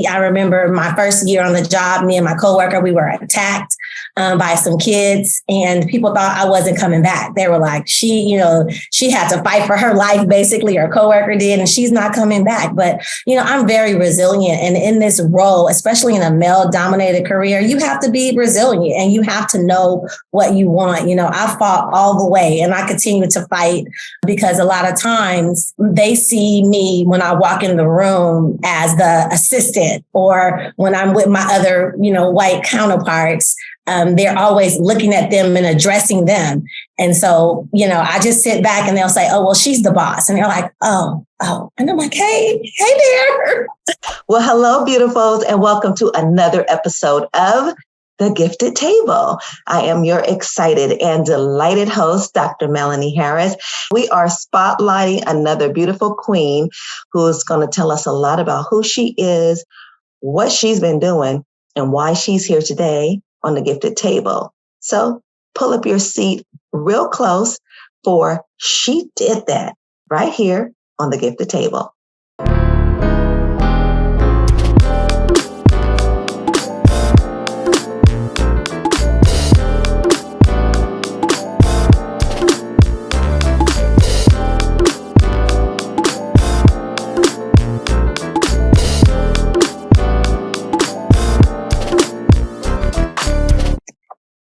I remember my first year on the job, me and my coworker, we were attacked by some kids, and people thought I wasn't coming back. They were like, she had to fight for her life, basically, her coworker did, and she's not coming back. But, I'm very resilient. And in this role, especially in a male-dominated career, you have to be resilient and you have to know what you want. I fought all the way and I continue to fight because a lot of times they see me when I walk in the room as the assistant, or when I'm with my other, white counterparts. They're always looking at them and addressing them. And so, I just sit back and they'll say, oh, well, she's the boss. And they're like, oh. And I'm like, hey there. Well, hello, beautifuls, and welcome to another episode of The Gifted Table. I am your excited and delighted host, Dr. Melanie Harris. We are spotlighting another beautiful queen who's going to tell us a lot about who she is, what she's been doing, and why she's here today on The Gifted Table. So pull up your seat real close, for she did that right here on The Gifted Table.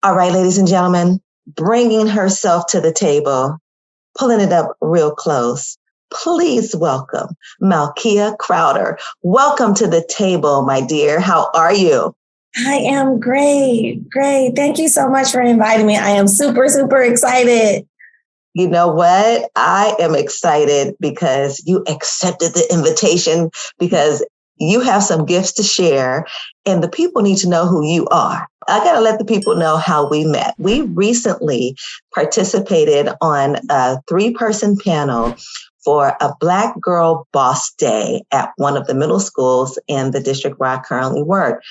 All right, ladies and gentlemen, bringing herself to the table, pulling it up real close. Please welcome Malkia Crowder. Welcome to the table, my dear. How are you? I am great. Thank you so much for inviting me. I am super, super excited. You know what? I am excited because you accepted the invitation, because you have some gifts to share and the people need to know who you are. I got to let the people know how we met. We recently participated on a 3-person panel for a Black Girl Boss Day at one of the middle schools in the district where I currently work.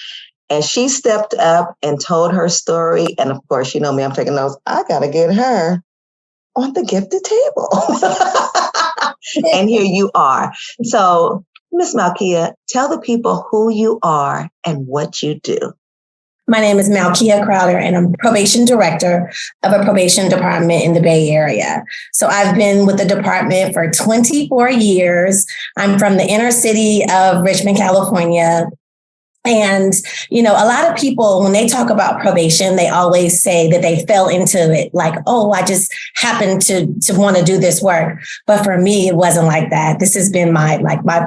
And she stepped up and told her story. And of course, you know me, I'm taking notes. I got to get her on the gifted table. And here you are. So, Miss Malkia, tell the people who you are and what you do. My name is Malkia Crowder, and I'm Probation Director of a probation department in the Bay Area. So I've been with the department for 24 years. I'm from the inner city of Richmond, California. And, a lot of people, when they talk about probation, they always say that they fell into it like, oh, I just happened to want to do this work. But for me, it wasn't like that. This has been my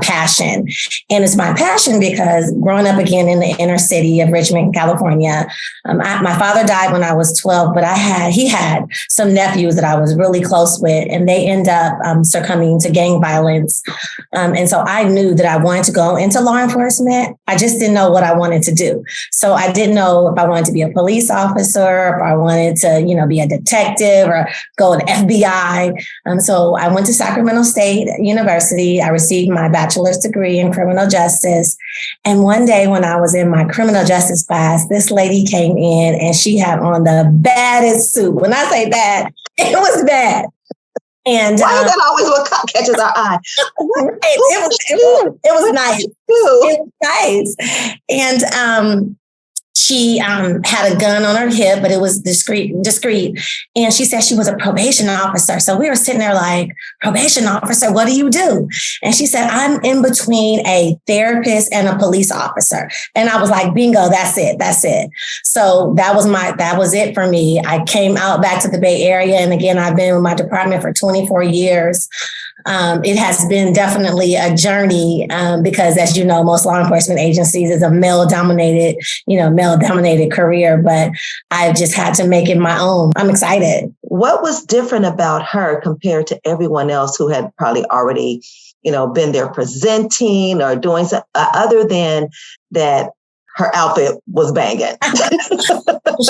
passion. And it's my passion because growing up again in the inner city of Richmond, California, my father died when I was 12, but he had some nephews that I was really close with, and they end up succumbing to gang violence. And so I knew that I wanted to go into law enforcement. I just didn't know what I wanted to do. So I didn't know if I wanted to be a police officer, if I wanted to, be a detective or go to FBI. So I went to Sacramento State University. I received my bachelor's degree in criminal justice. And one day when I was in my criminal justice class, this lady came in and she had on the baddest suit. When I say bad, it was bad. And why is that always what catches our eye? It was nice. It was nice. And she had a gun on her hip, but it was discreet. And she said she was a probation officer. So we were sitting there like, probation officer, what do you do? And she said, I'm in between a therapist and a police officer. And I was like, bingo, that's it. So that was it for me. I came out back to the Bay Area. And again, I've been with my department for 24 years. It has been definitely a journey because, as you know, most law enforcement agencies is a male-dominated career, but I've just had to make it my own. I'm excited. What was different about her compared to everyone else who had probably already, been there presenting or doing something, other than that her outfit was banging.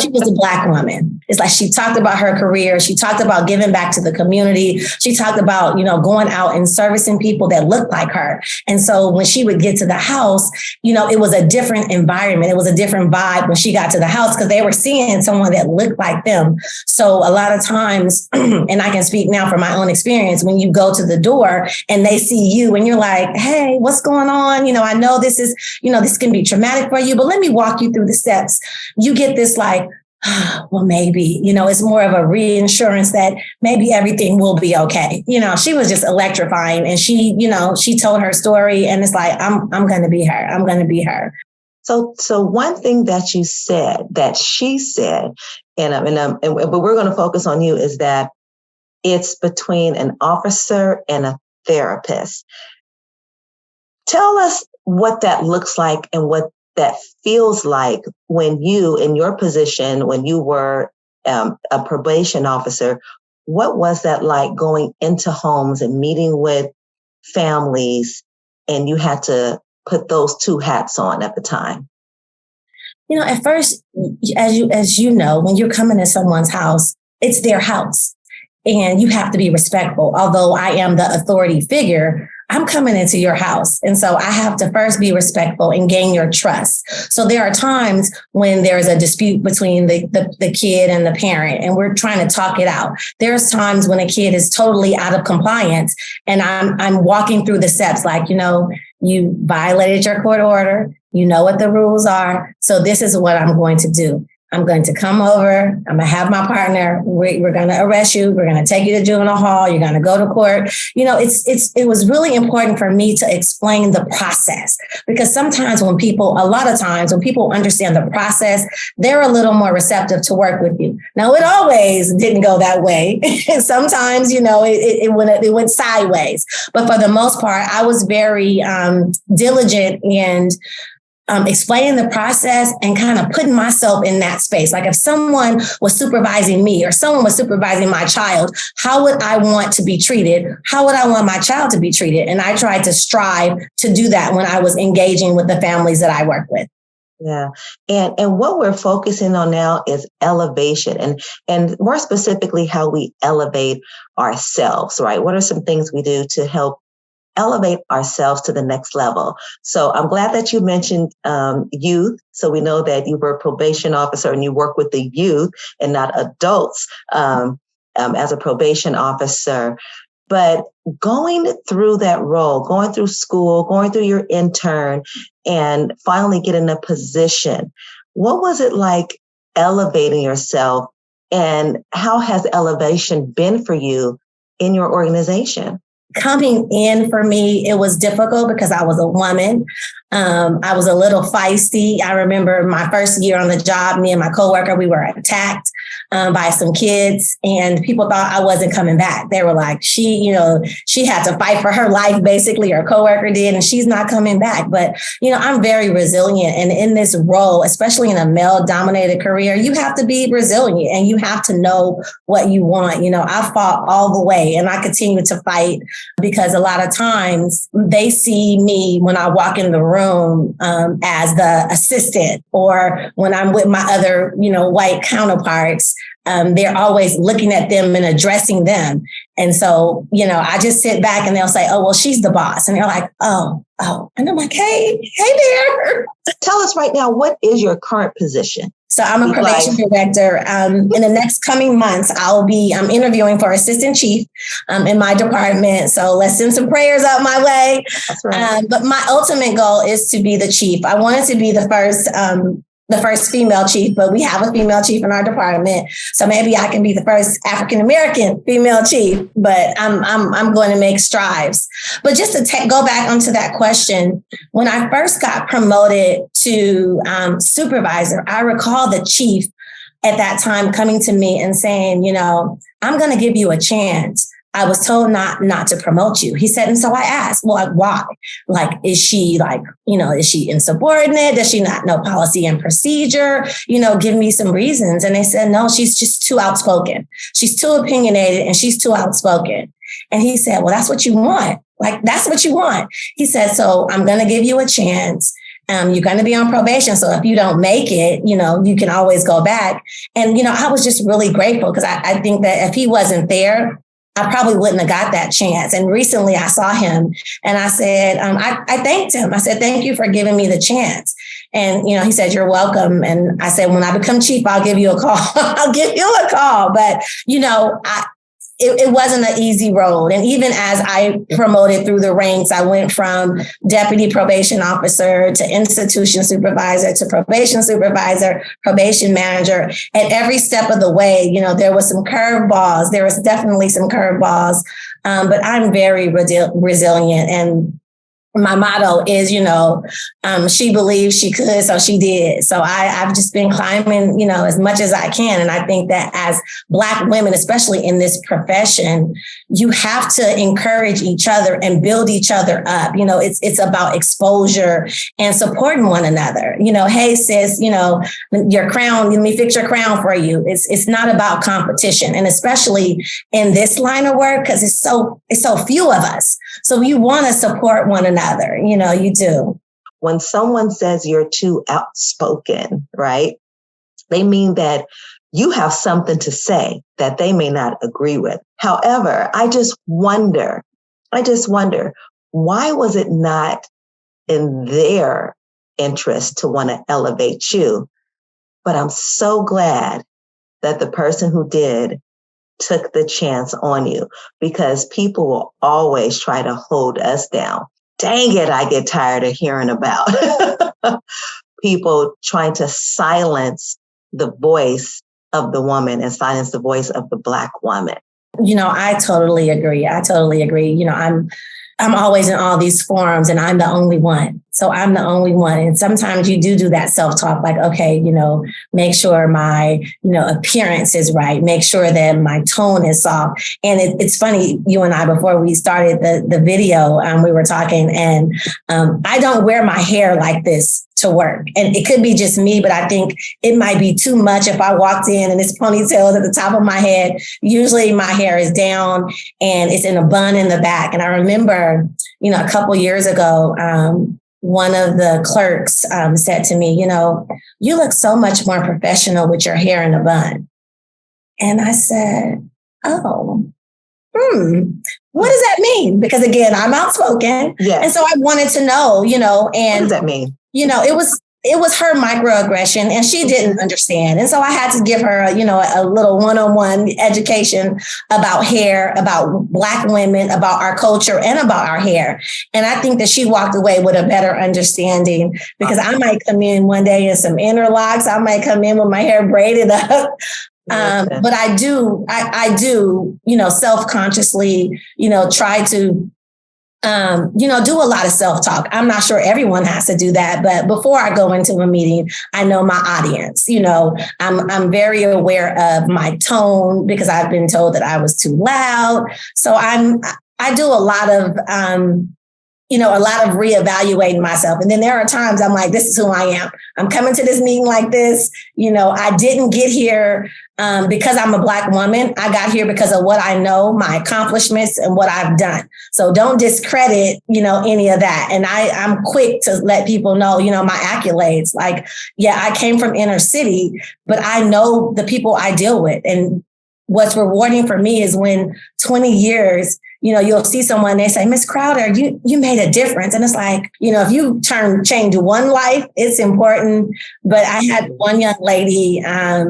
She was a Black woman. It's like she talked about her career. She talked about giving back to the community. She talked about, going out and servicing people that looked like her. And so when she would get to the house, it was a different environment. It was a different vibe when she got to the house because they were seeing someone that looked like them. So a lot of times, and I can speak now from my own experience, when you go to the door and they see you and you're like, hey, what's going on? I know this is, this can be traumatic for you, but let me walk you through the steps. You get this like, well, maybe, it's more of a reassurance that maybe everything will be okay. She was just electrifying and she told her story and it's like, I'm going to be her. I'm going to be her. So one thing that you said, that she said, but we're going to focus on you, is that it's between an officer and a therapist. Tell us what that looks like and what that feels like when you, in your position, when you were a probation officer. What was that like going into homes and meeting with families, and you had to put those two hats on at the time? At first, as you know, when you're coming to someone's house, it's their house and you have to be respectful. Although I am the authority figure, I'm coming into your house. And so I have to first be respectful and gain your trust. So there are times when there's a dispute between the kid and the parent, and we're trying to talk it out. There's times when a kid is totally out of compliance and I'm walking through the steps like, you violated your court order. You know what the rules are. So this is what I'm going to do. I'm going to come over. I'm going to have my partner. We're going to arrest you. We're going to take you to juvenile hall. You're going to go to court. It was really important for me to explain the process, because a lot of times when people understand the process, they're a little more receptive to work with you. Now, it always didn't go that way. Sometimes, it went sideways. But for the most part, I was very diligent and explaining the process and kind of putting myself in that space. Like if someone was supervising me or someone was supervising my child, how would I want to be treated? How would I want my child to be treated? And I tried to strive to do that when I was engaging with the families that I work with. Yeah. And what we're focusing on now is elevation and more specifically, how we elevate ourselves, right? What are some things we do to help elevate ourselves to the next level? So I'm glad that you mentioned youth. So we know that you were a probation officer and you work with the youth and not adults as a probation officer. But going through that role, going through school, going through your intern, and finally getting a position, what was it like elevating yourself, and how has elevation been for you in your organization? Coming in for me, it was difficult because I was a woman. I was a little feisty. I remember my first year on the job, me and my coworker, we were attacked by some kids, and people thought I wasn't coming back. They were like, she had to fight for her life, basically, her coworker did, and she's not coming back. But, I'm very resilient. And in this role, especially in a male-dominated career, you have to be resilient and you have to know what you want. I fought all the way and I continue to fight, because a lot of times they see me when I walk in the room as the assistant, or when I'm with my other, white counterparts, they're always looking at them and addressing them. And so, I just sit back and they'll say, oh, well, she's the boss. And they're like, oh. And I'm like, hey there. Tell us right now, what is your current position? So I'm a probation director. In the next coming months, I'm interviewing for assistant chief in my department. So let's send some prayers up my way. That's right. But my ultimate goal is to be the chief. I wanted to be the first female chief, but we have a female chief in our department. So maybe I can be the first African-American female chief, but I'm going to make strides. But just to go back onto that question, when I first got promoted to supervisor, I recall the chief at that time coming to me and saying, I'm going to give you a chance. I was told not to promote you. He said, and so I asked, well, why? Like, is she is she insubordinate? Does she not know policy and procedure? Give me some reasons. And they said, no, she's just too outspoken. She's too opinionated and she's too outspoken. And he said, well, that's what you want. Like, that's what you want. He said, so I'm going to give you a chance. You're going to be on probation. So if you don't make it, you can always go back. And, I was just really grateful because I think that if he wasn't there, I probably wouldn't have got that chance. And recently I saw him and I said, I thanked him. I said, thank you for giving me the chance. And, he said, you're welcome. And I said, when I become chief, I'll give you a call. I'll give you a call. But, it wasn't an easy road. And even as I promoted through the ranks, I went from deputy probation officer to institution supervisor to probation supervisor, probation manager. At every step of the way, there was some curveballs. There was definitely some curveballs, but I'm very resilient. And my motto is, she believed she could, so she did. So I've just been climbing, as much as I can. And I think that as Black women, especially in this profession, you have to encourage each other and build each other up. It's about exposure and supporting one another. Hey, sis, your crown, let me fix your crown for you. It's not about competition. And especially in this line of work, because it's so few of us. So you want to support one another. You do. When someone says you're too outspoken, right? They mean that you have something to say that they may not agree with. However, I just wonder, why was it not in their interest to want to elevate you? But I'm so glad that the person who did took the chance on you, because people will always try to hold us down. Dang it, I get tired of hearing about people trying to silence the voice of the woman and silence the voice of the Black woman. I totally agree. I'm always in all these forums and I'm the only one. So I'm the only one. And sometimes you do that self-talk, like, okay, make sure my, appearance is right. Make sure that my tone is soft. And it's funny, you and I, before we started the video, we were talking and I don't wear my hair like this to work. And it could be just me, but I think it might be too much if I walked in and this ponytail is at the top of my head. Usually my hair is down and it's in a bun in the back. And I remember, a couple years ago, one of the clerks said to me, you look so much more professional with your hair in a bun. And I said, oh, what does that mean? Because again, I'm outspoken. Yes. And so I wanted to know, and what does that mean? It was her microaggression and she didn't understand. And so I had to give her, a little one-on-one education about hair, about Black women, about our culture and about our hair. And I think that she walked away with a better understanding, because I might come in one day in some interlocks. I might come in with my hair braided up. But I do, self-consciously, try to do a lot of self-talk. I'm not sure everyone has to do that, but before I go into a meeting, I know my audience. I'm very aware of my tone because I've been told that I was too loud. So I do a lot of reevaluating myself. And then there are times I'm like, this is who I am. I'm coming to this meeting like this. I didn't get here because I'm a Black woman. I got here because of what I know, my accomplishments and what I've done. So don't discredit, any of that. And I'm quick to let people know, my accolades. Like, yeah, I came from inner city, but I know the people I deal with. And what's rewarding for me is when 20 years, you'll see someone, they say, Miss Crowder, you made a difference. And it's like, if you change one life, it's important. But I had one young lady, I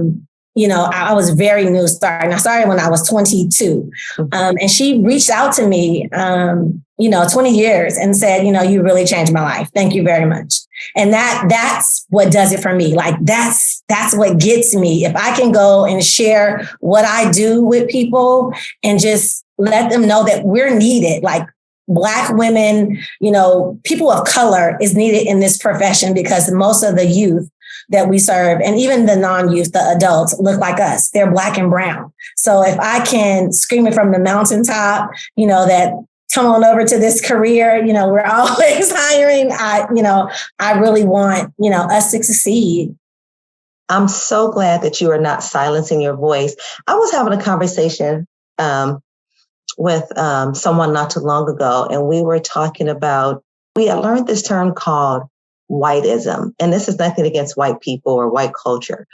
was very new starting. I started when I was 22. And she reached out to me, 20 years and said, you really changed my life. Thank you very much. And that's what does it for me. Like that's what gets me. If I can go and share what I do with people and just let them know that we're needed, like Black women, people of color is needed in this profession, because most of the youth that we serve, and even the non-youth, the adults, look like us. They're Black and brown. So if I can scream it from the mountaintop, that come on over to this career, we're always hiring. I really want, us to succeed. I'm so glad that you are not silencing your voice. I was having a conversation with someone not too long ago, and we were talking about, we had learned this term called whiteism. And this is nothing against white people or white culture,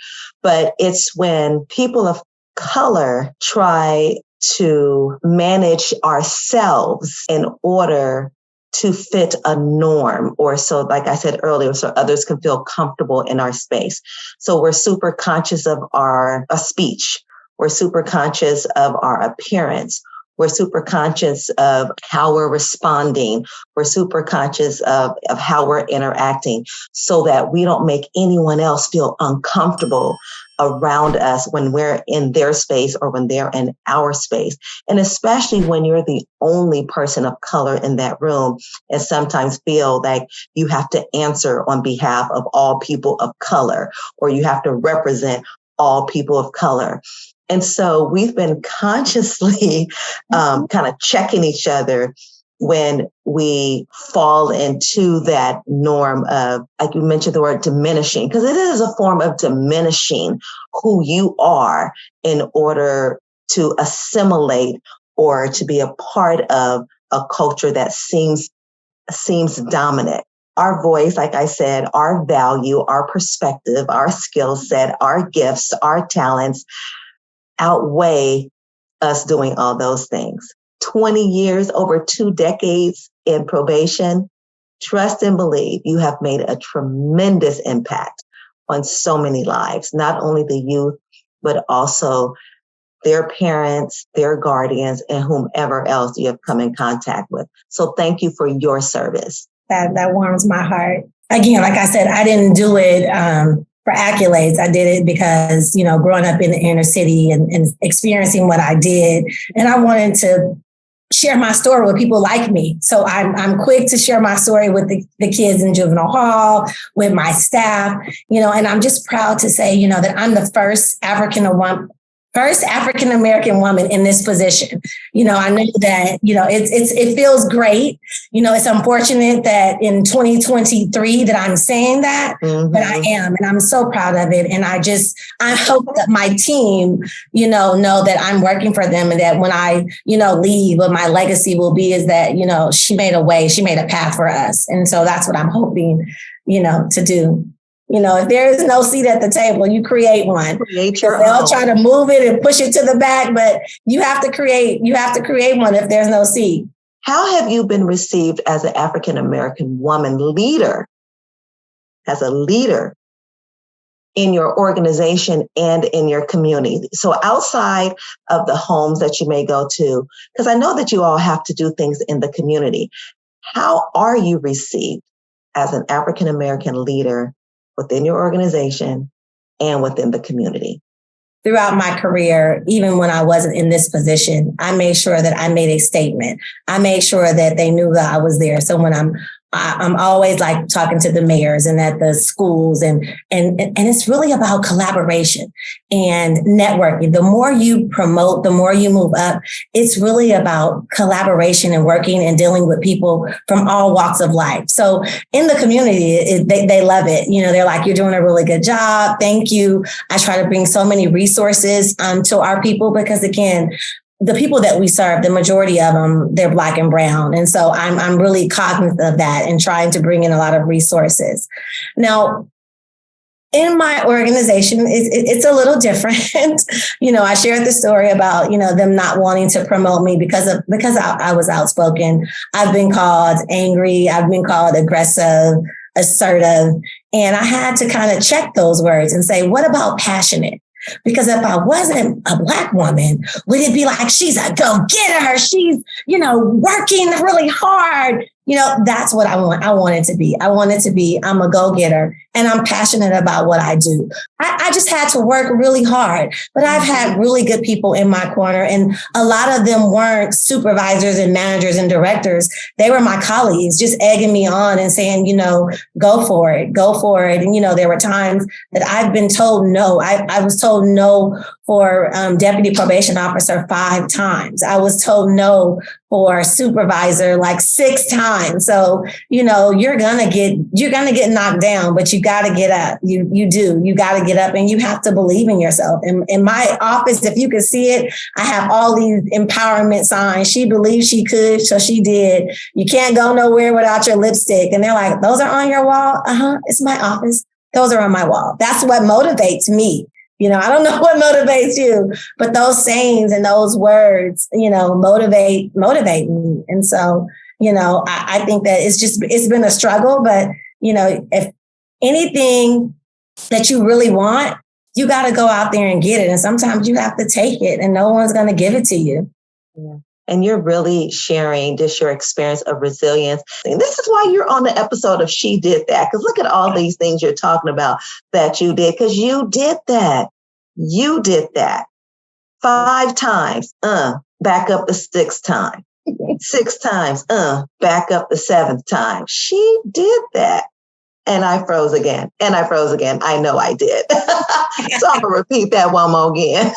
but it's when people of color try to manage ourselves in order to fit a norm, or so, like I said earlier, so others can feel comfortable in our space. So we're super conscious of our speech. We're super conscious of our appearance. We're super conscious of how we're responding. We're super conscious of how we're interacting so that we don't make anyone else feel uncomfortable around us when we're in their space or when they're in our space. And especially when you're the only person of color in that room and sometimes feel like you have to answer on behalf of all people of color, or you have to represent all people of color. And so we've been consciously kind of checking each other when we fall into that norm of, like you mentioned the word diminishing, because it is a form of diminishing who you are in order to assimilate or to be a part of a culture that seems dominant. Our voice, like I said, our value, our perspective, our skill set, our gifts, our talents outweigh us doing all those things. 20 years, over 2 decades in probation, trust and believe you have made a tremendous impact on so many lives, not only the youth, but also their parents, their guardians, and whomever else you have come in contact with. So thank you for your service. That warms my heart. Again, like I said, I didn't do it for accolades. I did it because, growing up in the inner city and experiencing what I did, and I wanted to share my story with people like me. So I'm quick to share my story with the kids in juvenile hall, with my staff, and I'm just proud to say, that I'm the first African-American woman in this position. I know that, it feels great. It's unfortunate that in 2023 that I'm saying that, but I am, and I'm so proud of it. And I hope that my team, know that I'm working for them, and that when I, leave, what my legacy will be is that, she made a path for us. And so that's what I'm hoping, to do. If there is no seat at the table, you create one. They'll try to move it and push it to the back, but you have to create one if there's no seat. How have you been received as an African-American woman leader, as a leader in your organization and in your community? So outside of the homes that you may go to, because I know that you all have to do things in the community, how are you received as an African-American leader within your organization and within the community? Throughout my career, even when I wasn't in this position, I made sure that I made a statement. I made sure that they knew that I was there. So when I'm always like talking to the mayors and at the schools, and it's really about collaboration and networking. The more you promote, the more you move up. It's really about collaboration and working and dealing with people from all walks of life. So in the community, they love it. They're like, you're doing a really good job. Thank you. I try to bring so many resources to our people because, again, the people that we serve, the majority of them, they're Black and brown. And so I'm really cognizant of that and trying to bring in a lot of resources. Now, in my organization, it's a little different. I shared the story about, them not wanting to promote me because I was outspoken. I've been called angry. I've been called aggressive, assertive. And I had to kind of check those words and say, what about passionate? Because if I wasn't a Black woman, would it be like, she's a go-getter, she's, working really hard? That's what I want. I want it to be. I'm a go-getter and I'm passionate about what I do. I just had to work really hard, but I've had really good people in my corner, and a lot of them weren't supervisors and managers and directors. They were my colleagues, just egging me on and saying, go for it. And, there were times that I've been told no. I was told no for deputy probation officer 5 times. I was told no for supervisor like 6 times. So, you're gonna get knocked down, but you got to get up. You do. You got to get up and you have to believe in yourself. In my office, if you could see it, I have all these empowerment signs. She believed she could, so she did. You can't go nowhere without your lipstick. And they're like, those are on your wall? Uh-huh. It's my office. Those are on my wall. That's what motivates me. I don't know what motivates you, but those sayings and those words, motivate me. And so, I think that it's been a struggle, but, if anything that you really want, you got to go out there and get it. And sometimes you have to take it and no one's going to give it to you. Yeah. And you're really sharing just your experience of resilience. And this is why you're on the episode of She Did That. Because look at all these things you're talking about that you did, because you did that. You did that 5 times, back up the 6th time, 6 times, back up the 7th time. She did that. And I froze again. I know I did. So I'm going to repeat that one more again.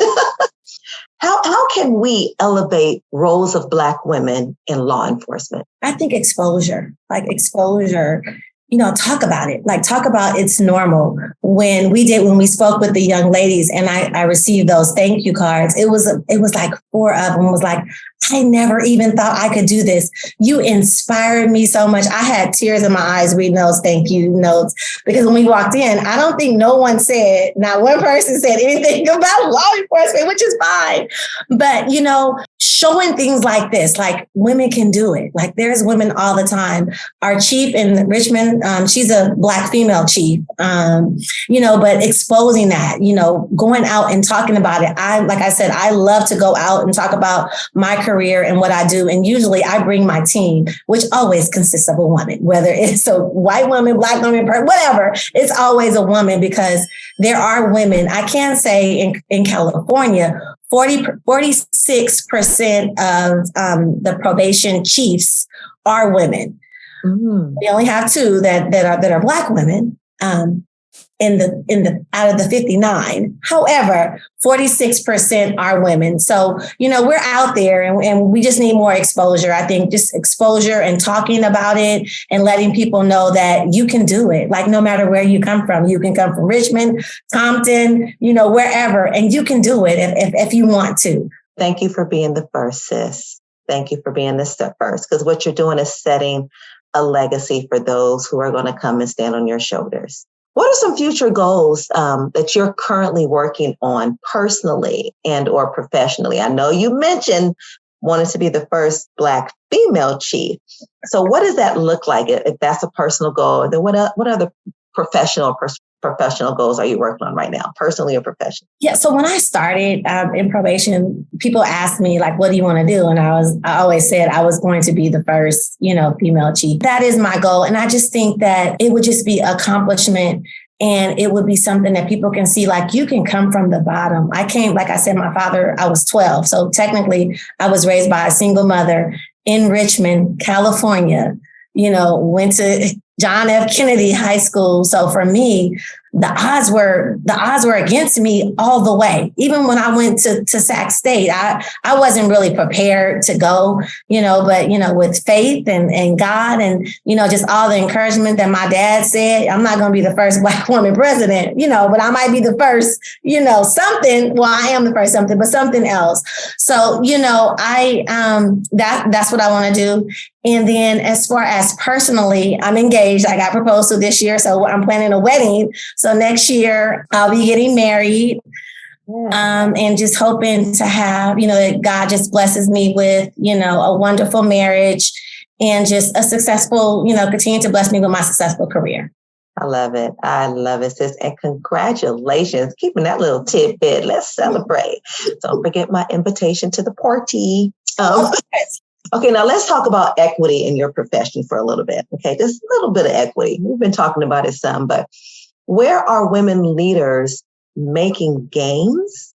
How can we elevate roles of Black women in law enforcement? I think exposure, talk about it, talk about it's normal. When we spoke with the young ladies and I received those thank you cards, it was like 4 of them was like, I never even thought I could do this. You inspired me so much. I had tears in my eyes reading those thank you notes, because when we walked in, I don't think not one person said anything about law enforcement, which is fine. But, showing things like this, like women can do it. Like there's women all the time. Our chief in Richmond, she's a Black female chief, but exposing that, going out and talking about it. Like I said, I love to go out and talk about my career and what I do. And usually I bring my team, which always consists of a woman, whether it's a white woman, Black woman, whatever, it's always a woman, because there are women. I can say in California, 46% of the probation chiefs are women. Mm-hmm. We only have 2 that are Black women in the out of the 59. However, 46% are women. So we're out there and we just need more exposure. I think just exposure and talking about it and letting people know that you can do it. Like no matter where you come from, you can come from Richmond, Compton, wherever, and you can do it if you want to. Thank you for being the first, sis. Thank you for being the first, because what you're doing is setting a legacy for those who are going to come and stand on your shoulders. What are some future goals that you're currently working on personally and or professionally? I know you mentioned wanting to be the first Black female chief. So what does that look like if that's a personal goal? Then what other professional goals are you working on right now, personally or professionally? Yeah. So when I started in probation, people asked me, like, what do you want to do? And I always said I was going to be the first, female chief. That is my goal. And I just think that it would just be accomplishment. And it would be something that people can see, like you can come from the bottom. I came, like I said, my father, I was 12. So technically I was raised by a single mother in Richmond, California, went to John F. Kennedy High School. So for me, the odds were against me all the way. Even when I went to Sac State, I wasn't really prepared to go, but, with faith and God and, just all the encouragement that my dad said, I'm not going to be the first Black woman president, but I might be the first, something. Well, I am the first something, but something else. So, that's what I want to do. And then as far as personally, I'm engaged. I got proposed to this year. So I'm planning a wedding. So next year I'll be getting married. Yeah. And just hoping to have, that God just blesses me with, a wonderful marriage and just a successful, continue to bless me with my successful career. I love it, sis. And congratulations. Keeping that little tidbit. Let's celebrate. Don't forget my invitation to the party. Okay, now let's talk about equity in your profession for a little bit. Okay, just a little bit of equity. We've been talking about it some, but where are women leaders making gains,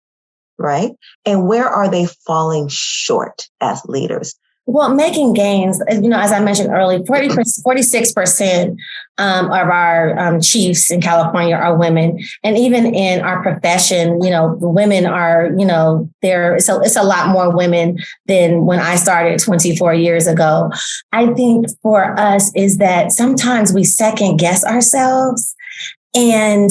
right? And where are they falling short as leaders? Well, making gains, as I mentioned earlier, 46% of our chiefs in California are women. And even in our profession, the women are, it's a lot more women than when I started 24 years ago. I think for us is that sometimes we second guess ourselves. And,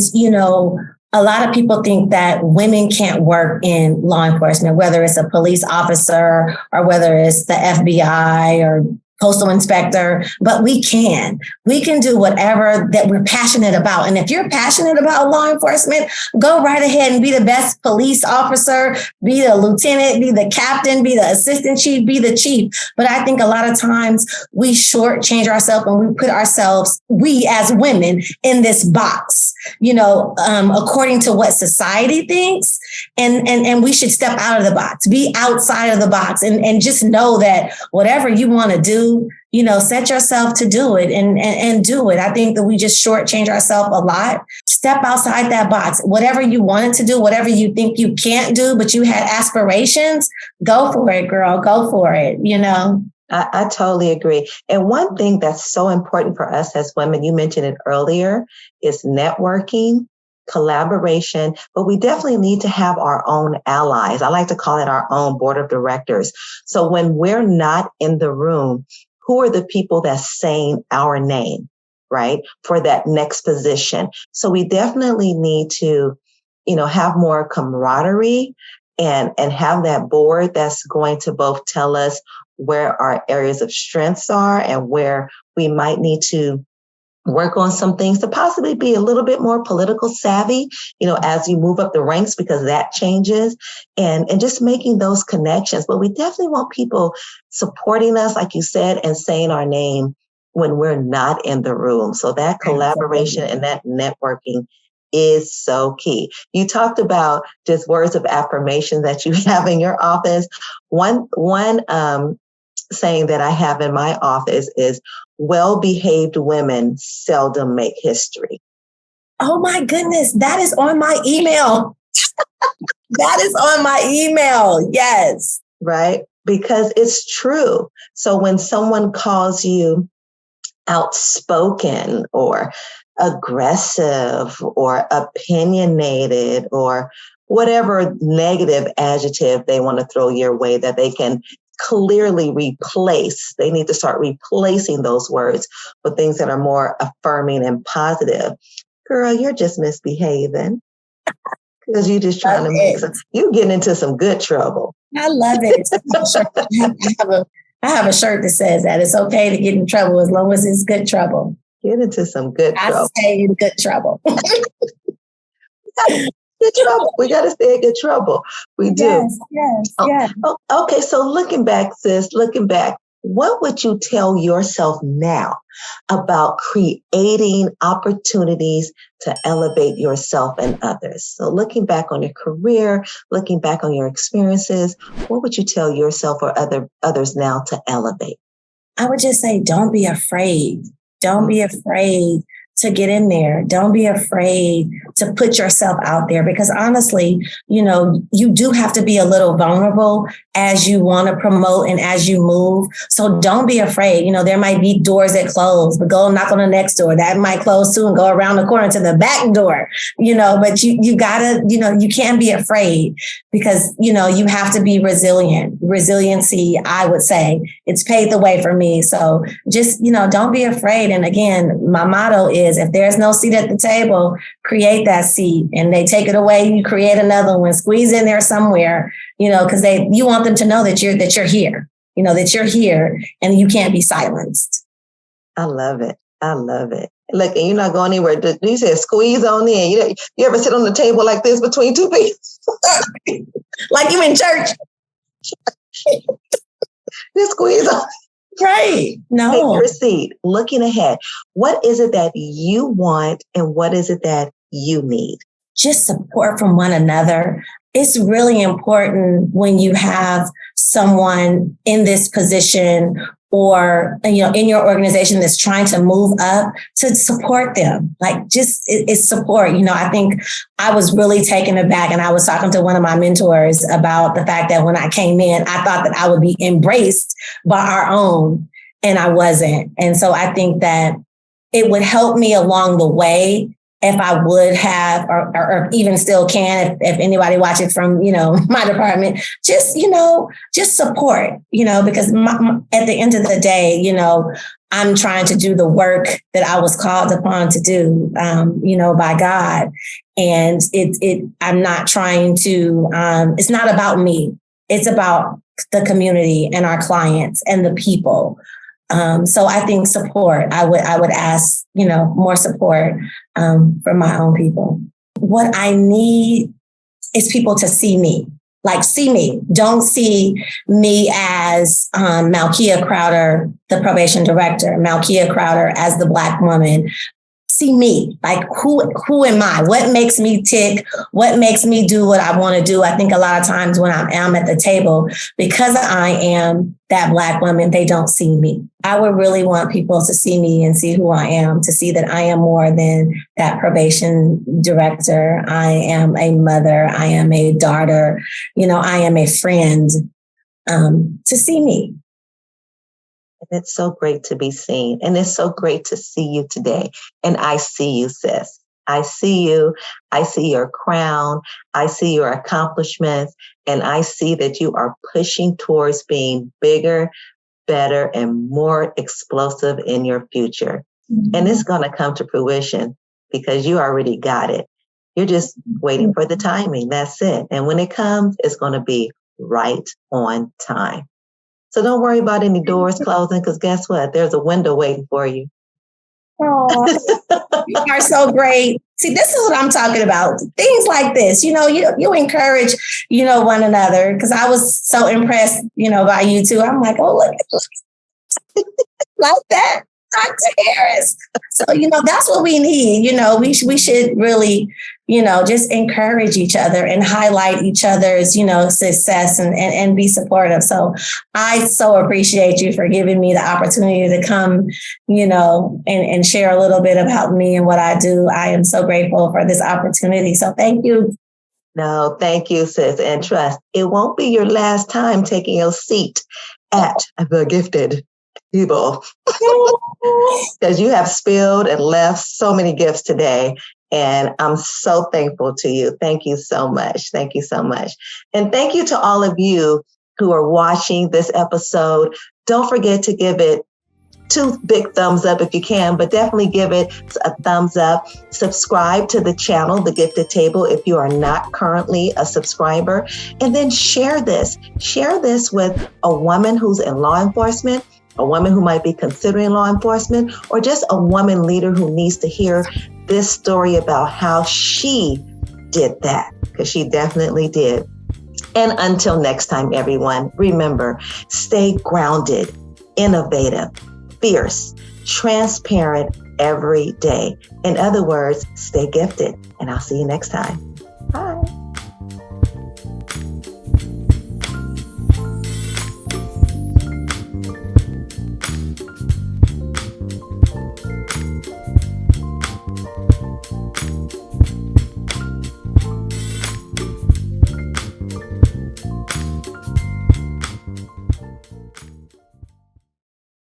a lot of people think that women can't work in law enforcement, whether it's a police officer or whether it's the FBI or postal inspector, but we can. We can do whatever that we're passionate about. And if you're passionate about law enforcement, go right ahead and be the best police officer, be the lieutenant, be the captain, be the assistant chief, be the chief. But I think a lot of times we shortchange ourselves and we put ourselves, we as women, in this box, according to what society thinks. And we should step out of the box, be outside of the box, and just know that whatever you want to do, set yourself to do it and do it. I think that we just shortchange ourselves a lot. Step outside that box. Whatever you wanted to do, whatever you think you can't do, but you had aspirations, go for it, girl. Go for it, I totally agree. And one thing that's so important for us as women, you mentioned it earlier, is networking, collaboration, but we definitely need to have our own allies. I like to call it our own board of directors. So when we're not in the room, who are the people that's saying our name, right, for that next position? So we definitely need to, have more camaraderie and have that board that's going to both tell us where our areas of strengths are and where we might need to work on some things to possibly be a little bit more political savvy, as you move up the ranks, because that changes, and just making those connections. But we definitely want people supporting us, like you said, and saying our name when we're not in the room. So that collaboration and that networking is so key. You talked about just words of affirmation that you have in your office. One saying that I have in my office is, well-behaved women seldom make history. Oh my goodness, that is on my email. That is on my email. Yes. Right? Because it's true. So when someone calls you outspoken or aggressive or opinionated or whatever negative adjective they want to throw your way that they can clearly replace, they need to start replacing those words with things that are more affirming and positive. Girl, you're just misbehaving because you're just trying to make you getting into some good trouble. I love it. I have a shirt that says that it's okay to get in trouble as long as it's good trouble. Get into some good trouble. I stay in good trouble. Good trouble. We got to stay in good trouble. We do. Yes. Okay. So looking back, sis, what would you tell yourself now about creating opportunities to elevate yourself and others? So looking back on your career, looking back on your experiences, what would you tell yourself or others now to elevate? I would just say, don't be afraid. Don't be afraid to get in there. Don't be afraid to put yourself out there, because honestly, you do have to be a little vulnerable as you want to promote and as you move. So don't be afraid. There might be doors that close, but go knock on the next door. That might close too and go around the corner to the back door, but you gotta, you can't be afraid because, you have to be resilient. Resiliency, I would say, it's paved the way for me. So just, don't be afraid. And again, my motto is, if there's no seat at the table, create that seat, and they take it away. You create another one, squeeze in there somewhere, because you want them to know that you're here, that you're here and you can't be silenced. I love it. Look, and you're not going anywhere. You said squeeze on in. You ever sit on the table like this between two people? Like you in church. Just squeeze on. Right. No. Take your seat. Looking ahead. What is it that you want and what is it that you need? Just support from one another. It's really important when you have someone in this position or, in your organization that's trying to move up, to support them. Like it's support. I think I was really taken aback, and I was talking to one of my mentors about the fact that when I came in, I thought that I would be embraced by our own, and I wasn't. And so I think that it would help me along the way if I would have, or even still can, if anybody watches from, my department, just support, because at the end of the day, I'm trying to do the work that I was called upon to do, by God. And I'm not trying to, it's not about me. It's about the community and our clients and the people. So I think support, I would ask, more support from my own people. What I need is people to see me. Like, see me. Don't see me as Malkia Crowder, the probation director, Malkia Crowder as the Black woman. See me, like who am I? What makes me tick? What makes me do what I want to do? I think a lot of times when I'm at the table, because I am that Black woman, they don't see me. I would really want people to see me and see who I am, to see that I am more than that probation director. I am a mother. I am a daughter. I am a friend. To see me. And it's so great to be seen. And it's so great to see you today. And I see you, sis. I see you. I see your crown. I see your accomplishments. And I see that you are pushing towards being bigger, better, and more explosive in your future. Mm-hmm. And it's going to come to fruition because you already got it. You're just waiting for the timing. That's it. And when it comes, it's going to be right on time. So don't worry about any doors closing, because guess what? There's a window waiting for you. Oh, you are so great. See, this is what I'm talking about. Things like this, you encourage, one another. Because I was so impressed, by you too. I'm like, oh, look at this. Like that, Dr. Harris. So, that's what we need. We should really, just encourage each other and highlight each other's, success and be supportive. So I so appreciate you for giving me the opportunity to come, and share a little bit about me and what I do. I am so grateful for this opportunity. So thank you. No, thank you, sis. And trust, it won't be your last time taking your seat at the Gifted Table, because you have spilled and left so many gifts today. And I'm so thankful to you. Thank you so much. Thank you so much. And thank you to all of you who are watching this episode. Don't forget to give it 2 big thumbs up if you can, but definitely give it a thumbs up. Subscribe to the channel, The Gifted Table, if you are not currently a subscriber. And then share this. Share this with a woman who's in law enforcement, a woman who might be considering law enforcement, or just a woman leader who needs to hear this story about how she did that, because she definitely did. And until next time, everyone, remember, stay grounded, innovative, fierce, transparent every day. In other words, stay gifted. And I'll see you next time.